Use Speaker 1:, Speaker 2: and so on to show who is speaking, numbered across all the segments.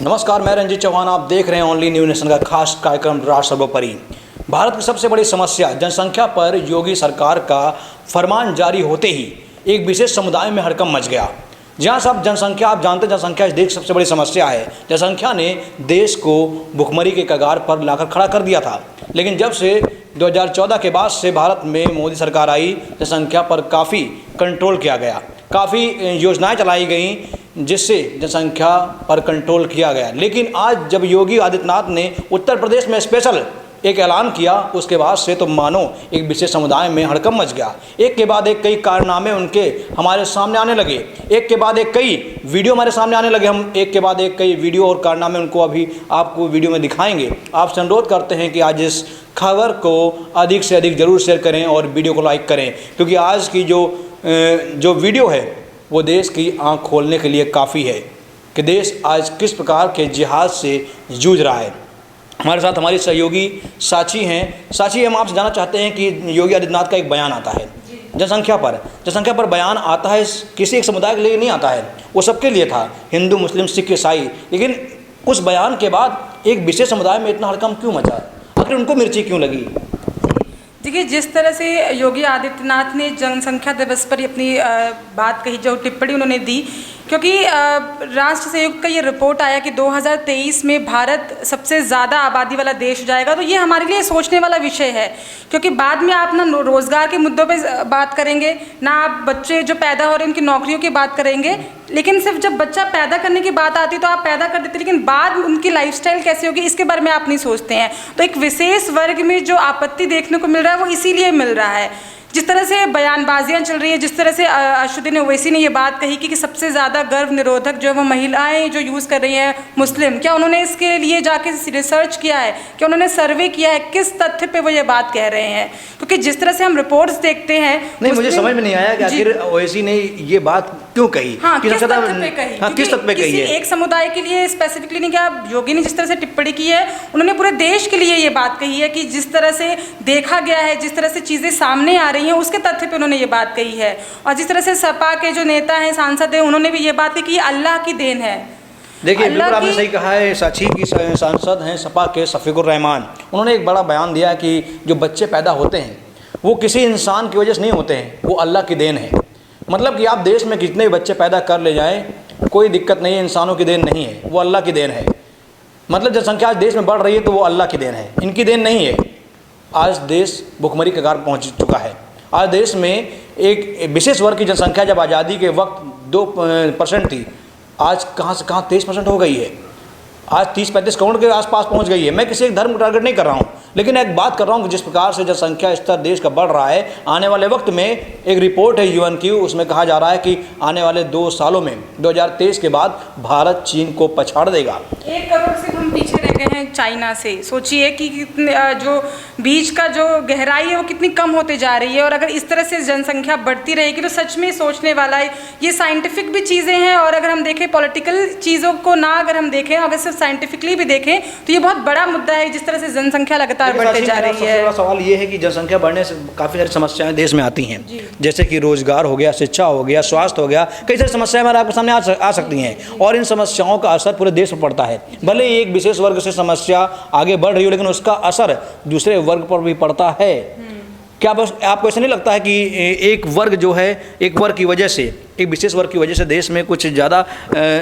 Speaker 1: नमस्कार, मैं रंजीत चौहान। आप देख रहे हैं ओनली न्यू नेशन का खास कार्यक्रम राष्ट्र सर्वोपरि। भारत की सबसे बड़ी समस्या जनसंख्या पर योगी सरकार का फरमान जारी होते ही एक विशेष समुदाय में हड़कंप मच गया। जहाँ सब जनसंख्या, आप जानते हैं जनसंख्या इस देश की सबसे बड़ी समस्या है। जनसंख्या ने देश को भुखमरी के कगार पर लाकर खड़ा कर दिया था, लेकिन जब से 2014 के बाद से भारत में मोदी सरकार आई, जनसंख्या पर काफ़ी कंट्रोल किया गया, काफ़ी योजनाएं चलाई गई जिससे जनसंख्या पर कंट्रोल किया गया। लेकिन आज जब योगी आदित्यनाथ ने उत्तर प्रदेश में स्पेशल एक ऐलान किया, उसके बाद से तो मानो एक विशेष समुदाय में हड़कंप मच गया। एक के बाद एक कई कारनामे उनके हमारे सामने आने लगे, एक के बाद एक कई वीडियो हमारे सामने आने लगे। हम एक के बाद एक कई वीडियो और कारनामे उनको अभी आपको वीडियो में दिखाएंगे। आपसे अनुरोध करते हैं कि आज इस खबर को अधिक से अधिक ज़रूर शेयर करें और वीडियो को लाइक करें, क्योंकि आज की जो वीडियो है वो देश की आंख खोलने के लिए काफ़ी है कि देश आज किस प्रकार के जिहाद से जूझ रहा है। हमारे साथ हमारी सहयोगी साची हैं। साची, हम आपसे जानना चाहते हैं कि योगी आदित्यनाथ का एक बयान आता है जनसंख्या पर बयान आता है, किसी एक समुदाय के लिए नहीं आता है, वो सबके लिए था, हिंदू, मुस्लिम, सिख, ईसाई। लेकिन उस बयान के बाद एक विशेष समुदाय में इतना हड़कंप क्यों मचा? आखिर उनको मिर्ची क्यों लगी?
Speaker 2: देखिए, जिस तरह से योगी आदित्यनाथ ने जनसंख्या दिवस पर अपनी बात कही, जो टिप्पणी उन्होंने दी, क्योंकि राष्ट्र सहयोग का ये रिपोर्ट आया कि 2023 में भारत सबसे ज़्यादा आबादी वाला देश हो जाएगा, तो ये हमारे लिए सोचने वाला विषय है। क्योंकि बाद में आप ना रोज़गार के मुद्दों पे बात करेंगे, ना आप बच्चे जो पैदा हो रहे हैं उनकी नौकरियों की बात करेंगे, लेकिन सिर्फ जब बच्चा पैदा करने की बात आती है तो आप पैदा कर देते, लेकिन बाद उनकी लाइफस्टाइल कैसे होगी इसके बारे में आप नहीं सोचते हैं। तो एक विशेष वर्ग में जो आपत्ति देखने को मिल रहा है वो इसीलिए मिल रहा है। जिस तरह से बयानबाजियां चल रही है, जिस तरह से असदुद्दीन ओवैसी ने ये बात कही कि सबसे ज़्यादा गर्भ निरोधक जो है वो महिलाएं जो यूज़ कर रही हैं मुस्लिम, क्या उन्होंने इसके लिए जाके रिसर्च किया है? क्या उन्होंने सर्वे किया है? किस तथ्य पे वो ये बात कह रहे हैं? क्योंकि जिस तरह से हम रिपोर्ट्स देखते हैं,
Speaker 1: नहीं, मुझे समझ में नहीं आया कि आखिर ओवैसी ने ये बात क्यों कही।
Speaker 2: हाँ, किस तथ्य पे कही?
Speaker 1: हाँ, किस तथ्य पे कही है?
Speaker 2: एक समुदाय के लिए स्पेसिफिकली नहीं किया। योगी ने जिस तरह से टिप्पणी की है, उन्होंने पूरे देश के लिए ये बात कही है कि जिस तरह से देखा गया है, जिस तरह से चीज़ें सामने आ रही हैं, उसके तथ्य पे उन्होंने ये बात कही है। और जिस तरह से सपा के जो नेता हैं, सांसद हैं, उन्होंने भी ये बात कही कि ये अल्लाह की देन है।
Speaker 1: देखिए, बिल्कुल आपने सही कहा है। साची की सांसद हैं सपा के शफीकुर रहमान, उन्होंने एक बड़ा बयान दिया कि जो बच्चे पैदा होते हैं वो किसी इंसान की वजह से नहीं होते हैं, वो अल्लाह की देन है। मतलब कि आप देश में कितने बच्चे पैदा कर ले जाएं, कोई दिक्कत नहीं है, इंसानों की देन नहीं है, वो अल्लाह की देन है। मतलब जनसंख्या आज देश में बढ़ रही है तो वो अल्लाह की देन है, इनकी देन नहीं है। आज देश भुखमरी के कगार पहुँच चुका है। आज देश में एक विशेष वर्ग की जनसंख्या जब आज़ादी के वक्त 2% थी, आज कहाँ से कहाँ 23% हो गई है। आज 30-35 करोड़ के आसपास पहुंच गई है। मैं किसी एक धर्म को टारगेट नहीं कर रहा हूं, लेकिन एक बात कर रहा हूं कि जिस प्रकार से जनसंख्या स्तर देश का बढ़ रहा है, आने वाले वक्त में एक रिपोर्ट है यूएन की, उसमें कहा जा रहा है कि आने वाले 2 सालों में 2023 के बाद भारत चीन को पछाड़ देगा।
Speaker 2: 1 करोड़ से हम पीछे रह गए हैं चाइना से। सोचिए कि जो बीच का जो गहराई है वो कितनी कम होते जा रही है। और अगर इस तरह से जनसंख्या बढ़ती रहेगी तो सच में सोचने वाला है। ये साइंटिफिक भी चीज़ें हैं, और अगर हम देखें पॉलिटिकल चीज़ों को ना अगर हम देखें, अगर सिर्फ साइंटिफिकली भी देखें तो ये बहुत बड़ा मुद्दा है, जिस तरह से जनसंख्या लगातार बढ़ते जा रही है।
Speaker 1: सवाल ये है कि जनसंख्या बढ़ने से काफ़ी सारी समस्याएं देश में आती हैं, जैसे कि रोजगार हो गया, शिक्षा हो गया, स्वास्थ्य हो गया, कई सारी समस्याएं हमारे आपके सामने आ सकती हैं, और इन समस्याओं का असर पूरे देश पर पड़ता है। भले ही एक विशेष वर्ग से समस्या आगे बढ़ रही हो, लेकिन उसका असर दूसरे वर्ग पर भी पड़ता है। क्या बस आपको ऐसा नहीं लगता है कि एक वर्ग जो है, एक वर्ग की वजह से, एक विशेष वर्ग की वजह से देश में कुछ ज़्यादा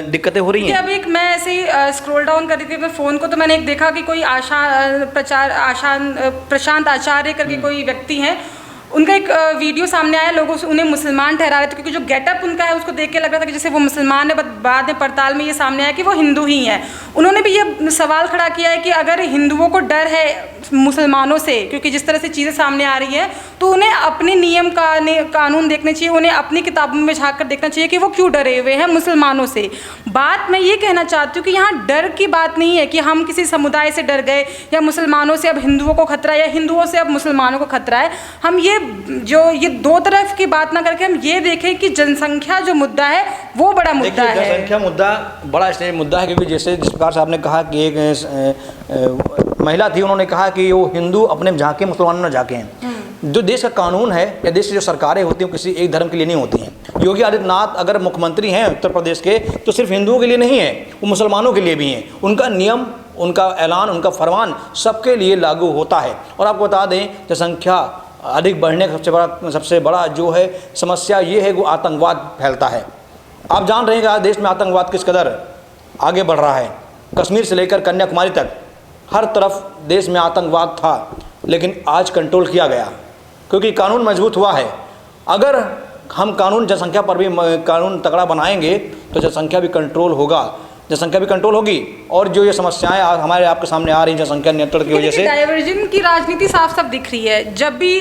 Speaker 1: दिक्कतें हो रही हैं?
Speaker 2: अभी एक मैं ऐसे ही स्क्रॉल डाउन कर रही थी अपने फ़ोन को, तो मैंने एक देखा कि कोई प्रशांत आचार्य करके कोई व्यक्ति हैं, उनका एक वीडियो सामने आया, लोगों से उन्हें मुसलमान ठहरा रहे थे, क्योंकि जो गेटअप उनका है उसको देख के लग रहा था कि जैसे वो मुसलमान है। बाद में पड़ताल में ये सामने आया कि वो हिंदू ही हैं। उन्होंने भी ये सवाल खड़ा किया है कि अगर हिंदुओं को डर है मुसलमानों से, क्योंकि जिस तरह से चीज़ें सामने आ रही हैं, तो उन्हें अपने नियम कानून देखने चाहिए, उन्हें अपनी किताबों में झाँक कर देखना चाहिए कि वो क्यों डरे हुए हैं मुसलमानों से। बात मैं ये कहना चाहती हूँ कि यहाँ डर की बात नहीं है कि हम किसी समुदाय से डर गए, या मुसलमानों से अब हिंदुओं को खतरा है, या हिंदुओं से अब मुसलमानों को खतरा है। हम ये 2 तरफ की बात ना करके हम ये देखें कि जनसंख्या जो मुद्दा है वो बड़ा मुद्दा है।
Speaker 1: जनसंख्या मुद्दा बड़ा इसलिए मुद्दा है क्योंकि जिस प्रकार से आपने कहा कि एक महिला थी, उन्होंने कहा कि वो हिंदू अपने में झांके, मुसलमानों में झांके हैं। जो देश का कानून है या देश की जो सरकारें होती हैं किसी एक धर्म के लिए नहीं होती हैं। योगी आदित्यनाथ अगर मुख्यमंत्री हैं उत्तर प्रदेश के तो सिर्फ हिंदुओं के लिए नहीं है, वो मुसलमानों के लिए भी हैं। उनका नियम, उनका ऐलान, उनका फरमान सबके लिए लागू होता है। और आपको बता दें जनसंख्या अधिक बढ़ने का सबसे बड़ा जो है समस्या ये है वो आतंकवाद फैलता है। आप जान रहे हैं कि आज देश में आतंकवाद किस कदर आगे बढ़ रहा है। कश्मीर से लेकर कन्याकुमारी तक हर तरफ देश में आतंकवाद था, लेकिन आज कंट्रोल किया गया क्योंकि कानून मजबूत हुआ है। अगर हम कानून जनसंख्या पर भी कानून तगड़ा बनाएंगे तो जनसंख्या भी कंट्रोल होगा, जनसंख्या भी कंट्रोल होगी। और जो ये समस्याएं हमारे आपके सामने आ रही हैं जनसंख्या नियंत्रण की वजह से,
Speaker 2: डाइवर्जन की राजनीति साफ साफ दिख रही है। जब भी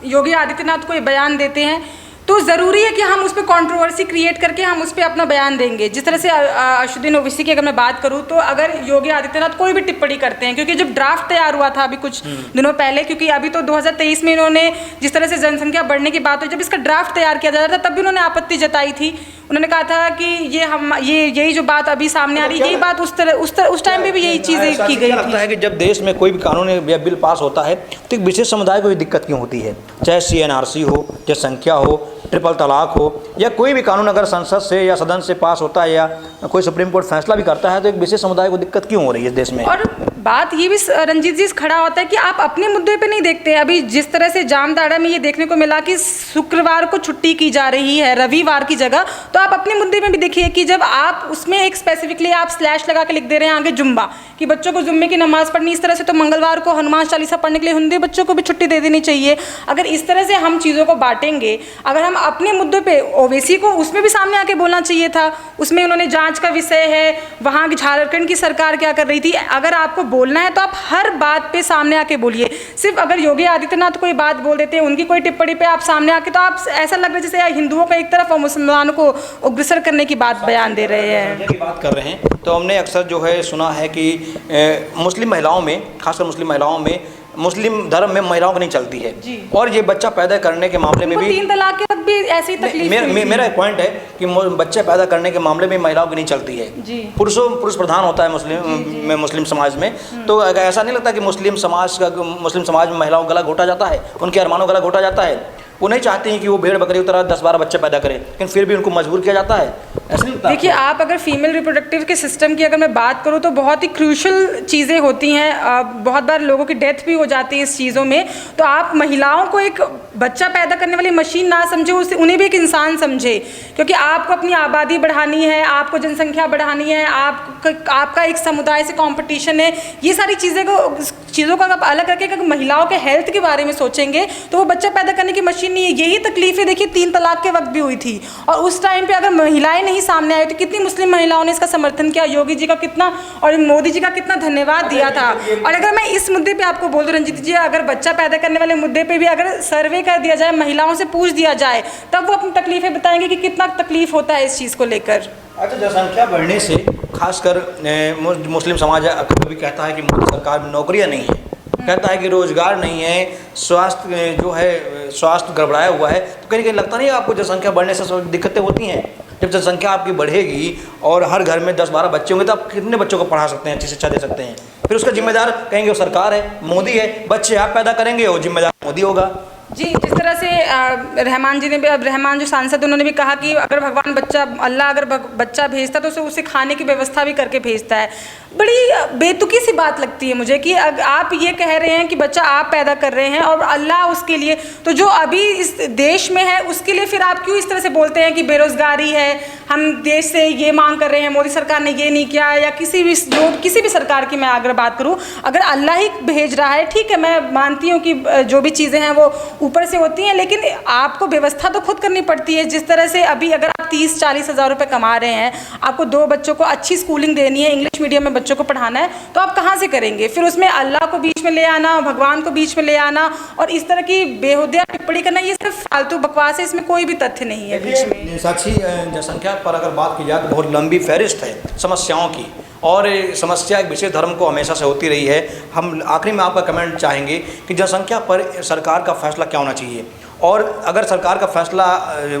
Speaker 2: योगी आदित्यनाथ को ये बयान देते हैं तो ज़रूरी है कि हम उस पर कंट्रोवर्सी क्रिएट करके हम उस पर अपना बयान देंगे। जिस तरह से असदुद्दीन ओवैसी की अगर मैं बात करूं तो अगर योगी आदित्यनाथ कोई भी टिप्पणी करते हैं, क्योंकि जब ड्राफ्ट तैयार हुआ था अभी कुछ दिनों पहले, क्योंकि अभी तो 2023 में इन्होंने जिस तरह से जनसंख्या बढ़ने की बात हुई, जब इसका ड्राफ्ट तैयार किया जा रहा था तब भी उन्होंने आपत्ति जताई थी। उन्होंने कहा था कि यही जो बात अभी सामने आ रही है, यही बात उस टाइम पे भी यही चीज़ें की गई।
Speaker 1: लगता है कि जब देश में कोई भी कानून या बिल पास होता है तो एक विशेष समुदाय को भी दिक्कत क्यों होती है, चाहे CNRC हो, जनसंख्या हो, ट्रिपल तलाक हो, या कोई भी कानून अगर संसद से या सदन से पास होता है या कोई सुप्रीम कोर्ट फैसला भी करता है तो एक विशेष समुदाय को दिक्कत क्यों हो रही है इस देश में।
Speaker 2: और बात ये भी रंजीत जी खड़ा होता है कि आप अपने मुद्दे पे नहीं देखते हैं। अभी जिस तरह से जामताड़ा में ये देखने को मिला कि शुक्रवार को छुट्टी की जा रही है रविवार की जगह, तो आप अपने मुद्दे में भी देखिए कि जब आप उसमें एक स्पेसिफिकली आप स्लैश लगा के लिख दे रहे हैं आगे जुम्मा कि बच्चों को जुम्मे की नमाज पढ़नी, इस तरह से तो मंगलवार को हनुमान चालीसा पढ़ने के लिए हिंदी बच्चों को भी छुट्टी दे देनी चाहिए। अगर इस तरह से हम चीज़ों को बांटेंगे, अगर हम अपने मुद्दे पे ओवैसी को उसमें भी सामने आके बोलना चाहिए था। उसमें उन्होंने जांच का विषय है, वहाँ की झारखंड की सरकार क्या कर रही थी। अगर आपको बोलना है तो आप हर बात पे सामने आके बोलिए। सिर्फ अगर योगी आदित्यनाथ कोई बात बोल देते हैं, उनकी कोई टिप्पणी पे आप सामने आके, तो आप ऐसा लग रहा है जैसे हिंदुओं को एक तरफ और मुसलमानों को अग्रसर करने की बात बयान दे रहे हैं।
Speaker 1: की बात कर रहे हैं तो हमने अक्सर जो है सुना है कि मुस्लिम महिलाओं में, खासकर मुस्लिम महिलाओं में, मुस्लिम धर्म में महिलाओं को नहीं चलती है। और ये बच्चा पैदा करने के मामले में भी
Speaker 2: 3 तलाक के वक्त भी ऐसी ही तकलीफ
Speaker 1: मेरा एक पॉइंट है कि बच्चे पैदा करने के मामले में महिलाओं की नहीं चलती है। पुरुष प्रधान होता है मुस्लिम समाज में। तो ऐसा नहीं लगता कि मुस्लिम समाज में महिलाओं का गला घोटा जाता है, उनके अरमानों का गला घोटा जाता है। वो नहीं चाहती हैं कि वो भेड़ बकरी की तरह 10-12 बच्चे पैदा करें, लेकिन फिर भी उनको मजबूर किया जाता है। ऐसा नहीं लगता?
Speaker 2: देखिए, आप अगर फीमेल रिप्रोडक्टिव के सिस्टम की अगर मैं बात करूँ तो बहुत ही क्रूशल चीज़ें होती हैं। बहुत बार लोगों की डेथ भी हो जाती है इस चीज़ों में। तो आप महिलाओं को एक बच्चा पैदा करने वाली मशीन ना समझे, उन्हें भी एक इंसान समझे, क्योंकि आपको अपनी आबादी बढ़ानी है, आपको जनसंख्या बढ़ानी है, आपका एक समुदाय से कॉम्पिटिशन है। ये सारी चीज़ों को आप अलग करके अगर महिलाओं के हेल्थ के बारे में सोचेंगे तो वो बच्चा पैदा करने की मशीन नहीं है। यही तकलीफें देखिए 3 तलाक के वक्त भी हुई थी, और उस टाइम पे अगर महिलाएं नहीं सामने आई तो कितनी मुस्लिम महिलाओं ने इसका समर्थन किया, योगी जी का कितना और मोदी जी का कितना धन्यवाद दिया था। और अगर मैं इस मुद्दे पे आपको बोल दूं रंजीत जी, अगर बच्चा पैदा करने वाले मुद्दे पे भी अगर सर्वे कर दिया जाए, महिलाओं से पूछ दिया जाए, तब वो अपनी तकलीफें बताएंगे कि कितना तकलीफ होता है इस चीज़ को लेकर।
Speaker 1: अच्छा, जनसंख्या बढ़ने से खासकर मुस्लिम समाज कभी कहता है कि मोदी सरकार में नौकरियां नहीं है, कहता है कि रोजगार नहीं है, स्वास्थ्य गड़बड़ाया हुआ है। तो कहीं लगता नहीं है आपको जनसंख्या बढ़ने से दिक्कतें होती हैं? जब जनसंख्या आपकी बढ़ेगी और हर घर में 10-12 बच्चे होंगे तो आप कितने बच्चों को पढ़ा सकते हैं, अच्छी शिक्षा दे सकते हैं? फिर उसका जिम्मेदार कहेंगे वो सरकार है, मोदी है। बच्चे आप पैदा करेंगे, वो जिम्मेदार मोदी होगा।
Speaker 2: जी, जिस तरह से रहमान जी ने भी, अब रहमान जो सांसद उन्होंने भी कहा कि अगर भगवान अल्लाह अगर बच्चा भेजता तो उसे खाने की व्यवस्था भी करके भेजता है। बड़ी बेतुकी सी बात लगती है मुझे कि आप ये कह रहे हैं कि बच्चा आप पैदा कर रहे हैं और अल्लाह उसके लिए, तो जो अभी इस देश में है उसके लिए फिर आप क्यों इस तरह से बोलते हैं कि बेरोज़गारी है, हम देश से ये मांग कर रहे हैं, मोदी सरकार ने ये नहीं किया, या किसी भी सरकार की मैं अगर बात करूँ, अगर अल्लाह ही भेज रहा है, ठीक है, मैं मानती हूँ कि जो भी चीज़ें हैं वो ऊपर से होती हैं, लेकिन आपको व्यवस्था तो खुद करनी पड़ती है। जिस तरह से अभी अगर आप 30-40 हज़ार रुपये कमा रहे हैं, आपको 2 बच्चों को अच्छी स्कूलिंग देनी है, इंग्लिश मीडियम में बच्चों को पढ़ाना है, तो आप कहाँ से करेंगे? फिर उसमें अल्लाह को बीच में ले आना, भगवान को बीच में ले आना और इस तरह की बेहुदा टिप्पणी करना, ये सिर्फ फालतू बकवास है, इसमें कोई भी तथ्य नहीं है बीच में।
Speaker 1: साक्षी, जनसंख्या पर अगर बात की जाए तो बहुत लंबी फहरिस्त है समस्याओं की, और समस्या एक विशेष धर्म को हमेशा से होती रही है। हम आखिरी में आपका कमेंट चाहेंगे कि जनसंख्या पर सरकार का फैसला क्या होना चाहिए, और अगर सरकार का फैसला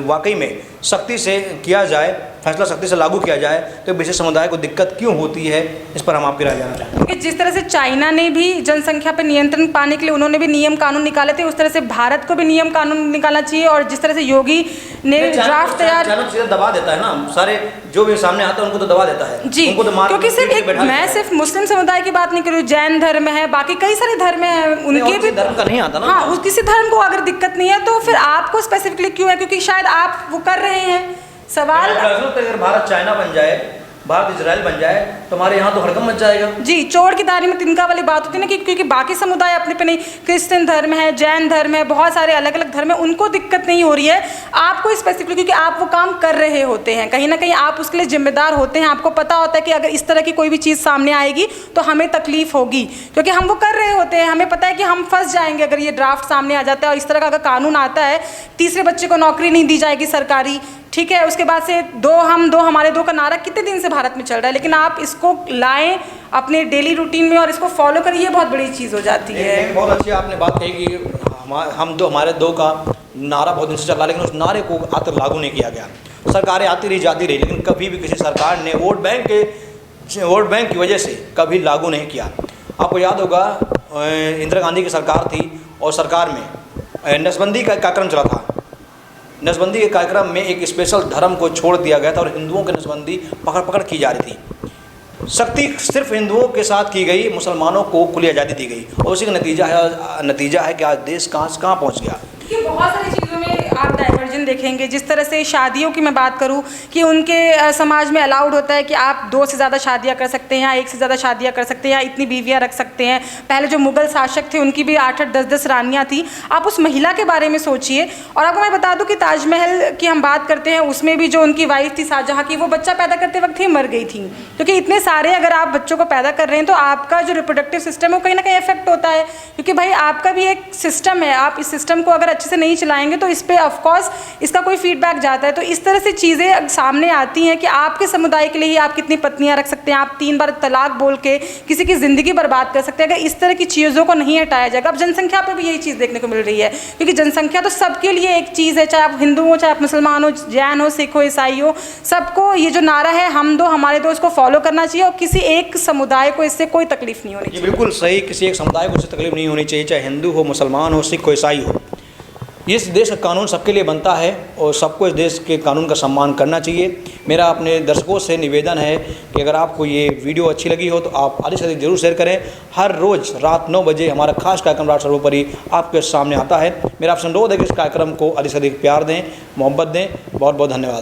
Speaker 1: वाकई में सख्ती से किया जाए, फैसला सख्ती से लागू किया जाए, तो विशेष समुदाय को दिक्कत क्यों होती है, इस पर हम आपकी राय जानना चाहते हैं।
Speaker 2: क्योंकि जिस तरह से चाइना ने भी जनसंख्या पर नियंत्रण पाने के लिए उन्होंने भी नियम कानून निकाले थे, उस तरह से भारत को भी नियम कानून निकालना चाहिए। और जिस तरह से योगी ने ड्राफ्ट तैयार,
Speaker 1: सीधा दबा देता है ना, सारे जो भी सामने आता है उनको तो दबा देता है
Speaker 2: जी,
Speaker 1: उनको तो मार,
Speaker 2: क्योंकि मैं सिर्फ मुस्लिम समुदाय की बात नहीं कर रही हूँ, जैन धर्म है, बाकी कई सारे धर्म है, उनके भी
Speaker 1: धर्म का नहीं आता ना।
Speaker 2: हाँ, किसी धर्म को अगर दिक्कत नहीं है तो फिर आपको स्पेसिफिकली क्यों है? क्योंकि शायद आप वो कर रहे हैं सवाल।
Speaker 1: अगर भारत चाइना बन जाए, भारत इजराइल बन जाए, तो हमारे यहाँ तो हड़कंप मच जाएगा।
Speaker 2: जी, चोर की दारी में तिनका वाली बात होती है ना, क्योंकि बाकी समुदाय अपने पे नहीं, क्रिश्चियन धर्म है, जैन धर्म है, बहुत सारे अलग अलग धर्म है, उनको दिक्कत नहीं हो रही है, आपको स्पेसिफिकली, क्योंकि आप वो काम कर रहे होते हैं, कहीं ना कहीं आप उसके लिए जिम्मेदार होते हैं। आपको पता होता है कि अगर इस तरह की कोई भी चीज़ सामने आएगी तो हमें तकलीफ होगी, क्योंकि हम वो कर रहे होते हैं। हमें पता है कि हम फंस जाएंगे अगर ये ड्राफ्ट सामने आ जाता है और इस तरह का अगर कानून आता है, तीसरे बच्चे को नौकरी नहीं दी जाएगी सरकारी, ठीक है। उसके बाद से हमारे दो का नारा कितने दिन से भारत में चल रहा है, लेकिन आप इसको लाएं अपने डेली रूटीन में और इसको फॉलो करिए, ये बहुत बड़ी चीज़ हो जाती है।
Speaker 1: बहुत अच्छी आपने बात कही कि हमारे दो का नारा बहुत दिन से चल रहा है, लेकिन उस नारे को आज तक लागू नहीं किया गया। सरकारें आती रही जाती रही, लेकिन कभी भी किसी सरकार ने वोट बैंक की वजह से कभी लागू नहीं किया। आपको याद होगा इंदिरा गांधी की सरकार थी और सरकार में नसबंदी का कार्यक्रम चला था। नसबंदी के कार्यक्रम में एक स्पेशल धर्म को छोड़ दिया गया था और हिंदुओं की नसबंदी पकड़ की जा रही थी। सख्ती सिर्फ हिंदुओं के साथ की गई, मुसलमानों को खुली आज़ादी दी गई, और उसी का नतीजा है कि आज देश कहाँ से कहाँ पहुँच गया।
Speaker 2: देखिए, बहुत सारी चीज़ों में आप डाइवर्जन देखेंगे। जिस तरह से शादियों की मैं बात करूं कि उनके समाज में अलाउड होता है कि आप 2 से ज़्यादा शादियां कर सकते हैं, या 1 से ज़्यादा शादियां कर सकते हैं, या इतनी बीवियां रख सकते हैं। पहले जो मुगल शासक थे उनकी भी 8-8, 10-10 रानियां थी। आप उस महिला के बारे में सोचिए। और आपको मैं बता दूं कि ताजमहल की हम बात करते हैं, उसमें भी जो उनकी वाइफ थी शाहजहाँ की, वो बच्चा पैदा करते वक्त ही मर गई थी। क्योंकि इतने सारे अगर आप बच्चों को पैदा कर रहे हैं तो आपका जो रिप्रोडक्टिव सिस्टम है वो कहीं ना कहीं इफेक्ट होता है, क्योंकि भाई आपका भी एक सिस्टम है। आप इस सिस्टम को अगर अच्छे से नहीं चलाएंगे तो इस पर ऑफकोर्स इसका कोई फीडबैक जाता है। तो इस तरह से चीज़ें सामने आती हैं कि आपके समुदाय के लिए ही आप कितनी पत्नियां रख सकते हैं, आप 3 बार तलाक बोल के किसी की ज़िंदगी बर्बाद कर सकते हैं। अगर इस तरह की चीज़ों को नहीं हटाया जाएगा, अब जनसंख्या पर भी यही चीज़ देखने को मिल रही है, क्योंकि जनसंख्या तो सबके लिए एक चीज़ है, चाहे आप हिंदू हो, चाहे आप मुसलमान हो, जैन हो, सिख हो, ईसाई हो, सबको ये जो नारा है हम दो हमारे दो, इसको फॉलो करना चाहिए और किसी एक समुदाय को इससे कोई तकलीफ नहीं होनी चाहिए।
Speaker 1: बिल्कुल सही, किसी एक समुदाय को इससे तकलीफ नहीं होनी चाहिए, चाहे हिंदू हो, मुसलमान हो, सिख हो, ईसाई हो। इस देश का कानून सबके लिए बनता है और सबको इस देश के कानून का सम्मान करना चाहिए। मेरा अपने दर्शकों से निवेदन है कि अगर आपको ये वीडियो अच्छी लगी हो तो आप अधिक से अधिक जरूर शेयर करें। हर रोज़ रात 9 बजे हमारा खास कार्यक्रम राज सर्वोपरि आपके सामने आता है। मेरा आपसे अनुरोध है कि इस कार्यक्रम को अधिक से अधिक प्यार दें, मोहब्बत दें। बहुत बहुत धन्यवाद।